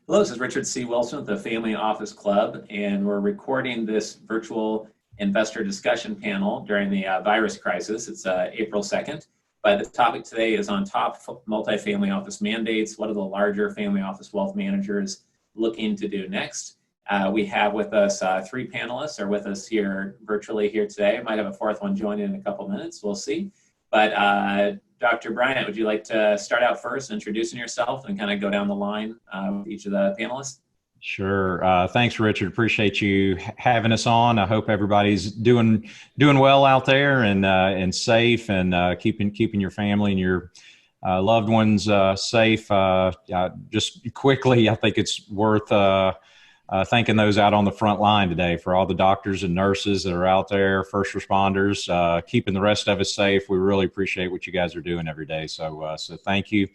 Hello, this is Richard C. Wilson with the Family Office Club, and we're recording this virtual investor discussion panel during the virus crisis. It's April 2nd, but the topic today is on top multifamily office mandates. What are the larger family office wealth managers looking to do next? We have with us three panelists are with us here virtually here today. Might have a fourth one joining in a couple minutes. We'll see. But Dr. Bryant, would you like to start out first, introducing yourself and kind of go down the line with each of the panelists? Sure. Thanks, Richard. Appreciate you having us on. I hope everybody's doing well out there and safe and keeping your family and your loved ones safe. Just quickly, I think it's worth thanking those out on the front line today for all the doctors and nurses that are out there, first responders, keeping the rest of us safe. We really appreciate what you guys are doing every day. So thank you.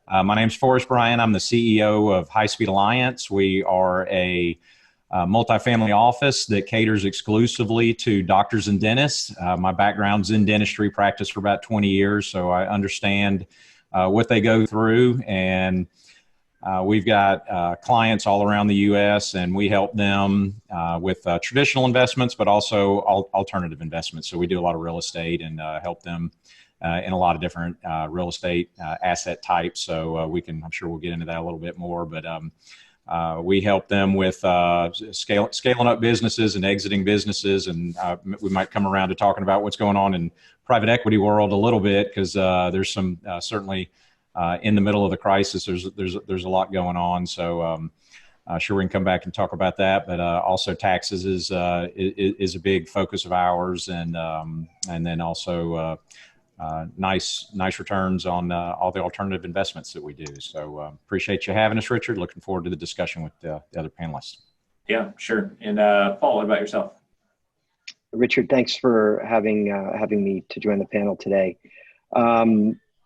My name's Forrest Bryant. I'm the CEO of High Speed Alliance. We are a multifamily office that caters exclusively to doctors and dentists. My background's in dentistry, practiced for about 20 years, so I understand what they go through. And we've got clients all around the U.S., and we help them with traditional investments, but also alternative investments. So we do a lot of real estate and help them in a lot of different real estate asset types. So I'm sure we'll get into that a little bit more, but we help them with scaling up businesses and exiting businesses. And we might come around to talking about what's going on in private equity world a little bit, because there's some certainly in the middle of the crisis, there's a lot going on. So sure, we can come back and talk about that, but also taxes is a big focus of ours, and then also nice returns on all the alternative investments that we do. So appreciate you having us, Richard. Looking forward to the discussion with the other panelists. Yeah, sure. And Paul, what about yourself? Richard, thanks for having me to join the panel today.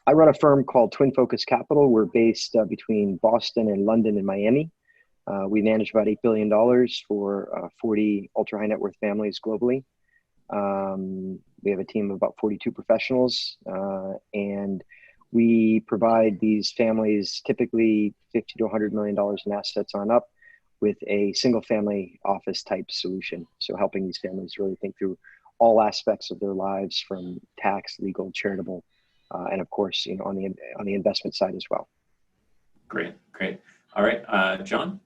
I run a firm called Twin Focus Capital. We're based between Boston and London and Miami. We manage about $8 billion for 40 ultra high net worth families globally. We have a team of about 42 professionals, and we provide these families typically $50 to $100 million in assets on up with a single family office type solution. So helping these families really think through all aspects of their lives, from tax, legal, charitable, and of course, on the investment side as well. Great. All right, John.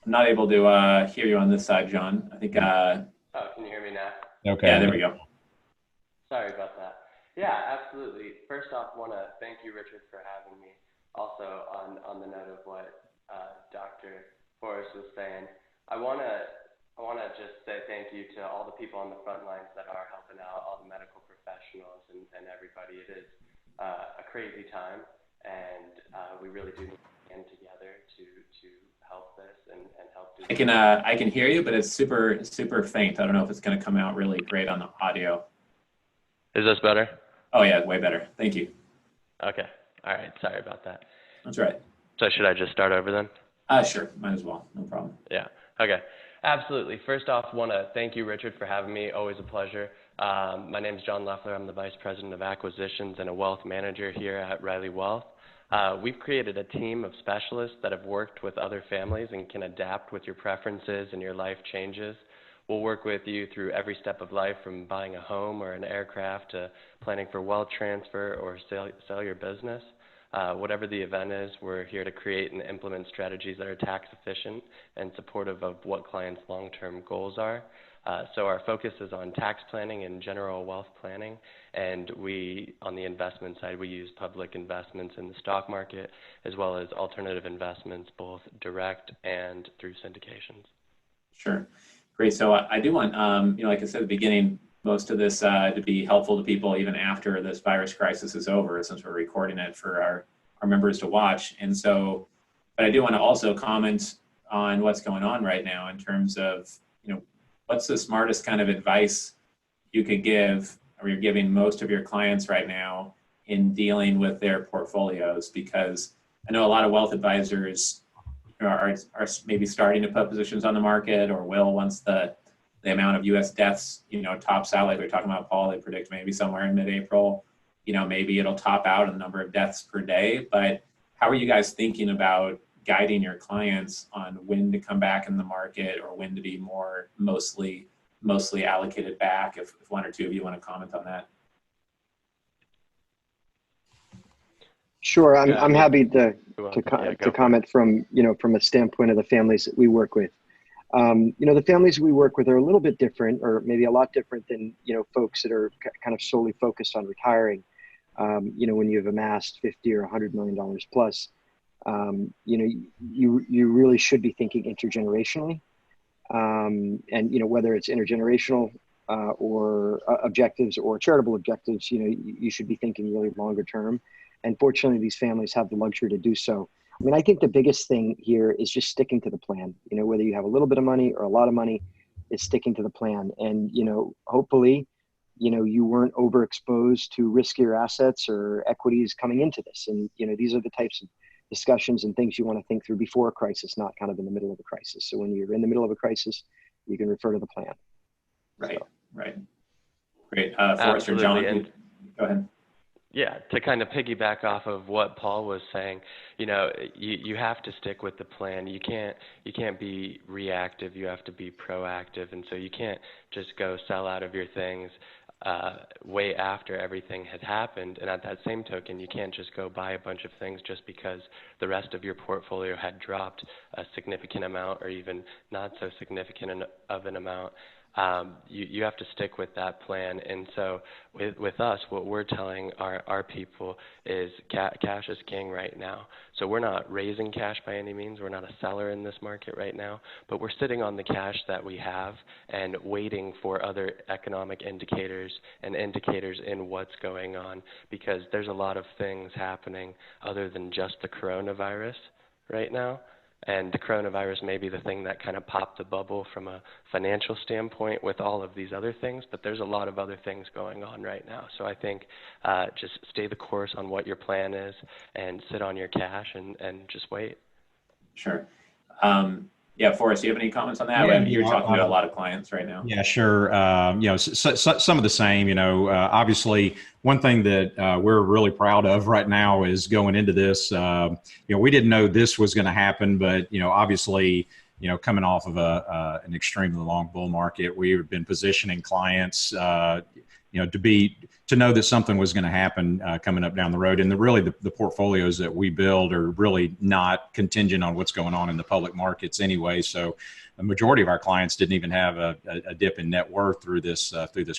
I'm not able to hear you on this side, John. I think. Can you hear me now? Okay. Yeah, there we go. Sorry about that. Yeah, absolutely. First off, want to thank you, Richard, for having me. Also, on the note of what Dr. Forrest was saying, I want to just say thank you to all the people on the front lines that are helping out, all the medical professionals and everybody. It is a crazy time, and we really do need to stand together to help this and help do this. I can hear you, but it's super faint. I don't know if it's going to come out really great on the audio. Is this better? Oh yeah, way better. Thank you. Okay. All right. Sorry about that. That's right. So should I just start over then? Sure. Might as well. No problem. Yeah. Okay. Absolutely. First off, want to thank you, Richard, for having me. Always a pleasure. My name is John Leffler. I'm the Vice President of Acquisitions and a Wealth Manager here at Riley Wealth. We've created a team of specialists that have worked with other families and can adapt with your preferences and your life changes. We'll work with you through every step of life, from buying a home or an aircraft to planning for wealth transfer or sell your business. Whatever the event is, we're here to create and implement strategies that are tax efficient and supportive of what clients' long-term goals are. So our focus is on tax planning and general wealth planning, and on the investment side, we use public investments in the stock market as well as alternative investments, both direct and through syndications. Sure. Great. So I do want, like I said at the beginning, most of this to be helpful to people even after this virus crisis is over, since we're recording it for our members to watch. And so, but I do want to also comment on what's going on right now in terms of, what's the smartest kind of advice you could give, or you're giving most of your clients right now in dealing with their portfolios? Because I know a lot of wealth advisors are maybe starting to put positions on the market, or will once the the amount of U.S. deaths, tops out, like we were talking about, Paul, they predict maybe somewhere in mid-April, maybe it'll top out in the number of deaths per day. But how are you guys thinking about guiding your clients on when to come back in the market or when to be more mostly allocated back? If one or two of you want to comment on that. Sure, I'm happy to comment from a standpoint of the families that we work with. The families we work with are a little bit different, or maybe a lot different than folks that are kind of solely focused on retiring. When you've amassed $50 or $100 million plus, you really should be thinking intergenerationally, and whether it's intergenerational or objectives or charitable objectives, you should be thinking really longer term. And fortunately, these families have the luxury to do so. I mean, I think the biggest thing here is just sticking to the plan. Whether you have a little bit of money or a lot of money, is sticking to the plan. And hopefully, you weren't overexposed to riskier assets or equities coming into this. And these are the types of discussions and things you want to think through before a crisis, not kind of in the middle of a crisis. So when you're in the middle of a crisis, you can refer to the plan. Right, right. Great. Forrest or John, go ahead. Yeah, to kind of piggyback off of what Paul was saying, you have to stick with the plan. You can't be reactive. You have to be proactive, and so you can't just go sell out of your things way after everything had happened. And at that same token, you can't just go buy a bunch of things just because the rest of your portfolio had dropped a significant amount, or even not so significant of an amount. You have to stick with that plan. And so with us, what we're telling our people is cash is king right now. So we're not raising cash by any means. We're not a seller in this market right now, but we're sitting on the cash that we have and waiting for other economic indicators and indicators in what's going on, because there's a lot of things happening other than just the coronavirus right now. And the coronavirus may be the thing that kind of popped the bubble from a financial standpoint with all of these other things, but there's a lot of other things going on right now. So I think just stay the course on what your plan is and sit on your cash and just wait. Sure. Yeah, Forrest, do you have any comments on that? Yeah, You're talking to a lot of clients right now. Yeah, sure. Some of the same. Obviously, one thing that we're really proud of right now is going into this. We didn't know this was going to happen, but obviously, coming off of an extremely long bull market, we've been positioning clients, to know that something was going to happen coming up down the road. And the portfolios that we build are really not contingent on what's going on in the public markets anyway. So the majority of our clients didn't even have a dip in net worth through this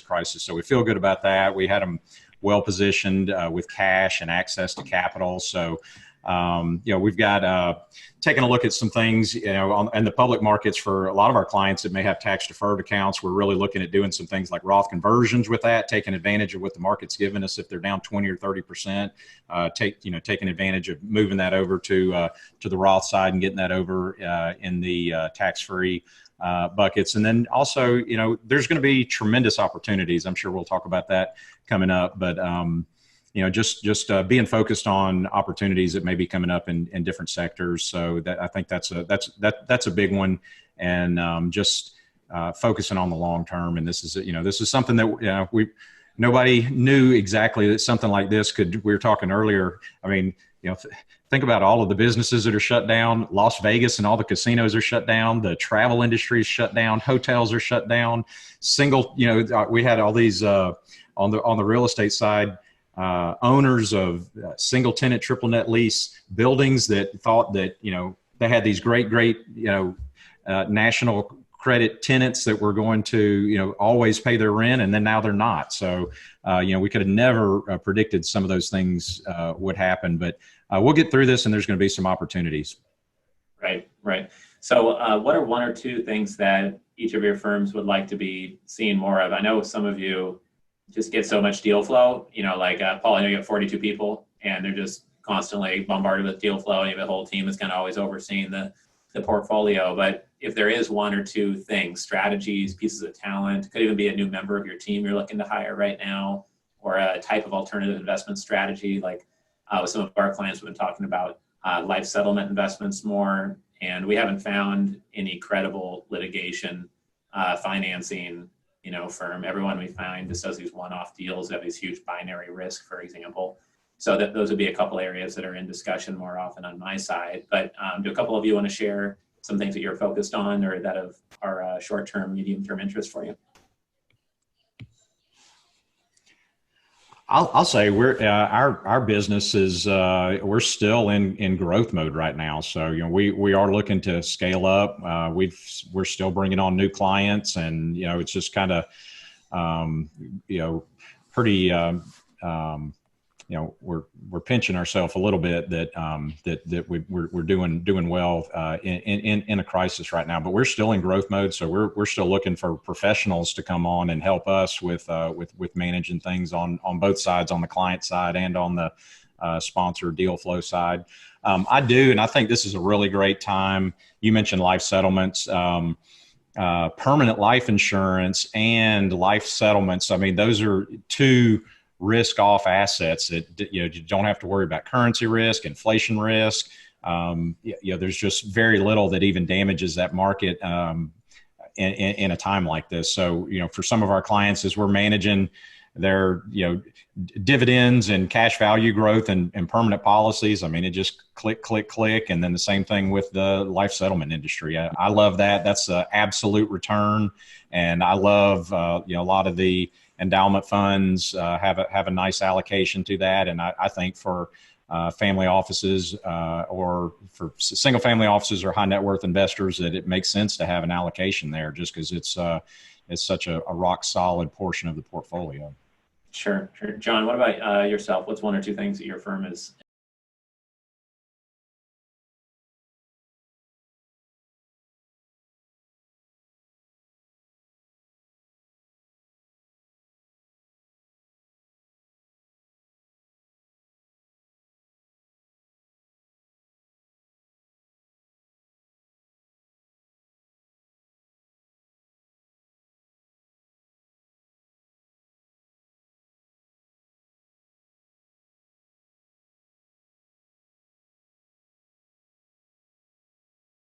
crisis. So we feel good about that. We had them well positioned with cash and access to capital. So we've got taking a look at some things, in the public markets for a lot of our clients that may have tax deferred accounts. We're really looking at doing some things like Roth conversions with that, taking advantage of what the market's given us. If they're down 20 or 30%, taking advantage of moving that over to the Roth side and getting that over in the tax-free buckets. And then also, there's going to be tremendous opportunities. I'm sure we'll talk about that coming up, but just being focused on opportunities that may be coming up in different sectors. So that I think that's a big one, and just focusing on the long term. And this is something that nobody knew exactly that something like this could. We were talking earlier. I mean, think about all of the businesses that are shut down. Las Vegas and all the casinos are shut down. The travel industry is shut down. Hotels are shut down. We had all these on the real estate side. Owners of single tenant, triple net lease buildings that thought that, they had these great, national credit tenants that were going to, always pay their rent. And then now they're not. So, we could have never predicted some of those things would happen, but we'll get through this and there's going to be some opportunities. Right. So what are one or two things that each of your firms would like to be seeing more of? I know some of you just get so much deal flow, like Paul, I know you have 42 people and they're just constantly bombarded with deal flow, and you have a whole team that's kind of always overseeing the portfolio. But if there is one or two things, strategies, pieces of talent, could even be a new member of your team you're looking to hire right now, or a type of alternative investment strategy, like with some of our clients, we've been talking about life settlement investments more, and we haven't found any credible litigation financing, firm. Everyone we find just does these one-off deals that have these huge binary risk, for example. So those would be a couple areas that are in discussion more often on my side. But do a couple of you want to share some things that you're focused on or that are short-term, medium-term interest for you? I'll say we're our business is we're still in growth mode right now. So we are looking to scale up. We're still bringing on new clients, and it's just kind of pretty we're pinching ourselves a little bit that we're doing well in a crisis right now, but we're still in growth mode. So we're still looking for professionals to come on and help us with managing things on both sides, on the client side and on the sponsor deal flow side. I do, and I think this is a really great time. You mentioned life settlements. Permanent life insurance and life settlements. I mean, those are two risk-off assets that you don't have to worry about currency risk, inflation risk. There's just very little that even damages that market in a time like this. So for some of our clients, as we're managing their dividends and cash value growth and permanent policies, I mean, it just click, and then the same thing with the life settlement industry. I love that. That's an absolute return, and I love a lot of the endowment funds have a nice allocation to that, and I think for family offices or for single family offices or high net worth investors that it makes sense to have an allocation there, just because it's such a rock solid portion of the portfolio. Sure. John, what about yourself? What's one or two things that your firm is